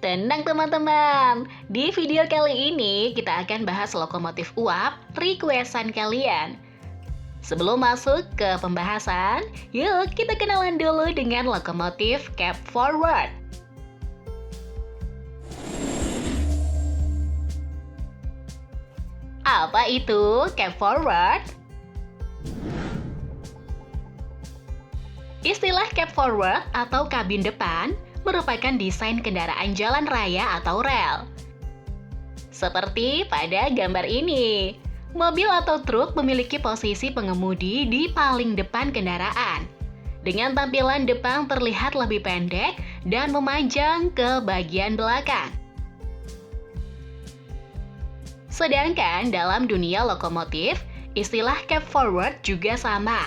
Tenang teman-teman, di video kali ini kita akan bahas lokomotif uap requestan kalian. Sebelum masuk ke pembahasan, yuk kita kenalan dulu dengan lokomotif cab forward. Apa itu cab forward? Istilah cab forward atau kabin depan merupakan desain kendaraan jalan raya atau rel. Seperti pada gambar ini, mobil atau truk memiliki posisi pengemudi di paling depan kendaraan. Dengan tampilan depan terlihat lebih pendek dan memanjang ke bagian belakang. Sedangkan dalam dunia lokomotif, istilah cab forward juga sama,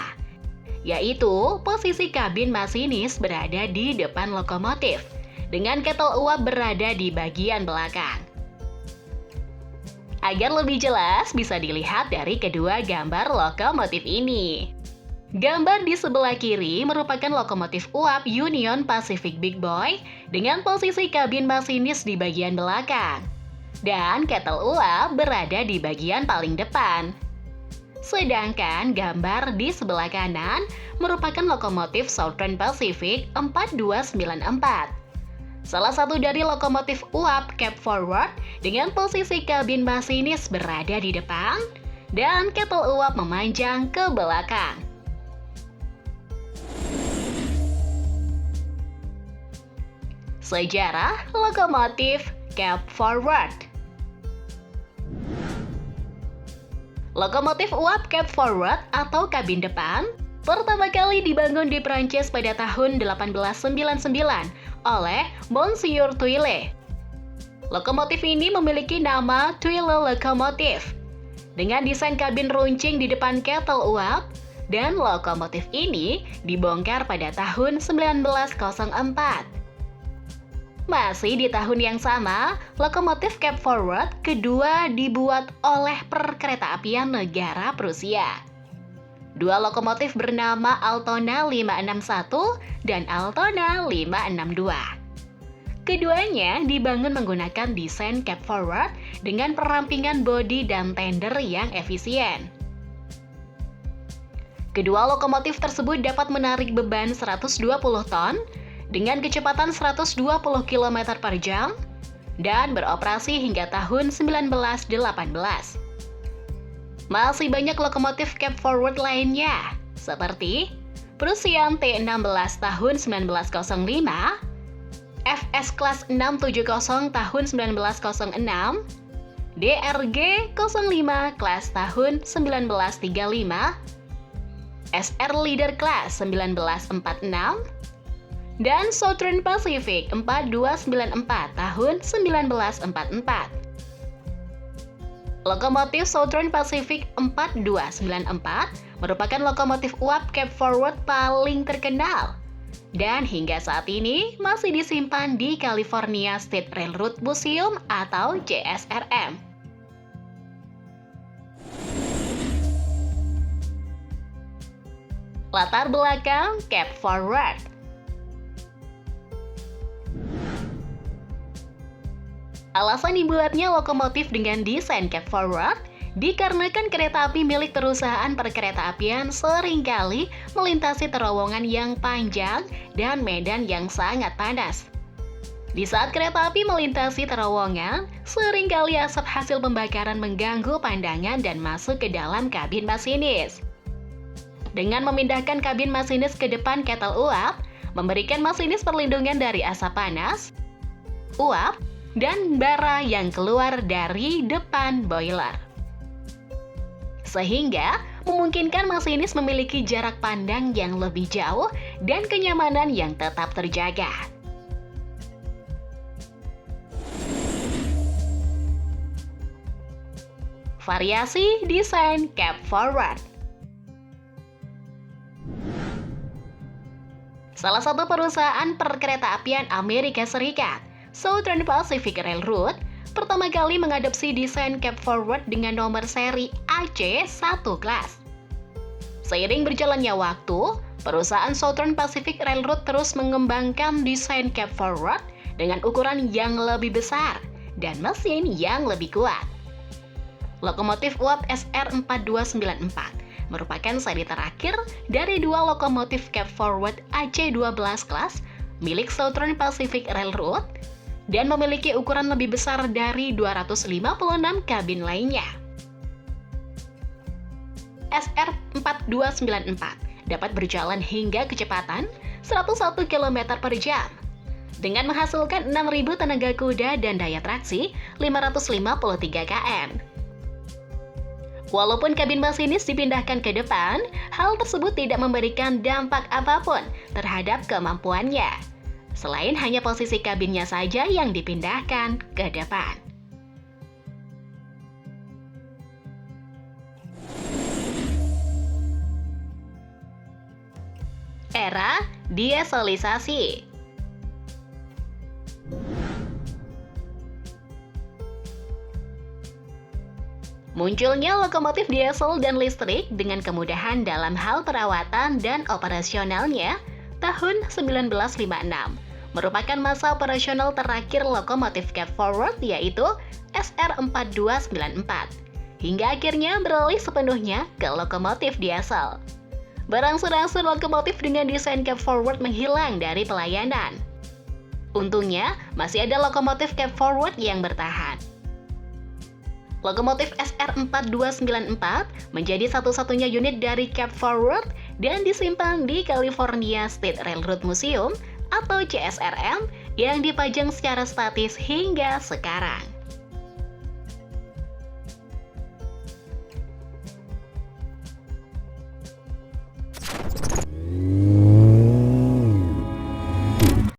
yaitu posisi kabin masinis berada di depan lokomotif, dengan kettle uap berada di bagian belakang. Agar lebih jelas, bisa dilihat dari kedua gambar lokomotif ini. Gambar di sebelah kiri merupakan lokomotif uap Union Pacific Big Boy dengan posisi kabin masinis di bagian belakang, dan kettle uap berada di bagian paling depan. Sedangkan gambar di sebelah kanan merupakan lokomotif Southern Pacific 4294. Salah satu dari lokomotif uap cab forward dengan posisi kabin masinis berada di depan dan kettle uap memanjang ke belakang. Sejarah lokomotif cab forward. Lokomotif uap cab forward atau kabin depan pertama kali dibangun di Prancis pada tahun 1899 oleh Monsieur Tuile. Lokomotif ini memiliki nama Tuile Locomotive dengan desain kabin runcing di depan kettle uap, dan lokomotif ini dibongkar pada tahun 1904. Masih di tahun yang sama, lokomotif cab forward kedua dibuat oleh Perkeretaapian Negara Prusia. Dua lokomotif bernama Altona 561 dan Altona 562. Keduanya dibangun menggunakan desain cab forward dengan perampingan bodi dan tender yang efisien. Kedua lokomotif tersebut dapat menarik beban 120 ton dengan kecepatan 120 km per jam dan beroperasi hingga tahun 1918. Masih banyak lokomotif cab forward lainnya, seperti Prussian T16 tahun 1905, FS Class 670 tahun 1906, DRG 05 Class tahun 1935, SR Leader Class 1946, dan Southern Pacific 4294 tahun 1944. Lokomotif Southern Pacific 4294 merupakan lokomotif uap cab forward paling terkenal dan hingga saat ini masih disimpan di California State Railroad Museum atau CSRM. Latar belakang cab forward. Alasan dibuatnya lokomotif dengan desain cab forward dikarenakan kereta api milik perusahaan perkeretaapian seringkali melintasi terowongan yang panjang dan medan yang sangat panas. Di saat kereta api melintasi terowongan, seringkali asap hasil pembakaran mengganggu pandangan dan masuk ke dalam kabin masinis. Dengan memindahkan kabin masinis ke depan kettle uap, memberikan masinis perlindungan dari asap panas, uap, dan bara yang keluar dari depan boiler. Sehingga memungkinkan masinis memiliki jarak pandang yang lebih jauh dan kenyamanan yang tetap terjaga. Variasi desain cab forward. Salah satu perusahaan perkeretaapian Amerika Serikat, Southern Pacific Railroad, pertama kali mengadopsi desain cab forward dengan nomor seri AC1 kelas. Seiring berjalannya waktu, perusahaan Southern Pacific Railroad terus mengembangkan desain cab forward dengan ukuran yang lebih besar dan mesin yang lebih kuat. Lokomotif uap SR4294 merupakan seri terakhir dari dua lokomotif cab forward AC-12 kelas milik Southern Pacific Railroad dan memiliki ukuran lebih besar dari 256 kabin lainnya. SR4294 dapat berjalan hingga kecepatan 101 km per jam dengan menghasilkan 6.000 tenaga kuda dan daya traksi 553 kN. Walaupun kabin masinis dipindahkan ke depan, hal tersebut tidak memberikan dampak apapun terhadap kemampuannya, selain hanya posisi kabinnya saja yang dipindahkan ke depan. Era dieselisasi. Munculnya lokomotif diesel dan listrik dengan kemudahan dalam hal perawatan dan operasionalnya tahun 1956 merupakan masa operasional terakhir lokomotif cab forward yaitu SR4294 hingga akhirnya beralih sepenuhnya ke lokomotif diesel. Berangsur-angsur lokomotif dengan desain cab forward menghilang dari pelayanan. Untungnya, masih ada lokomotif cab forward yang bertahan. Lokomotif SR4294 menjadi satu-satunya unit dari cab forward dan disimpan di California State Railroad Museum atau CSRM yang dipajang secara statis hingga sekarang.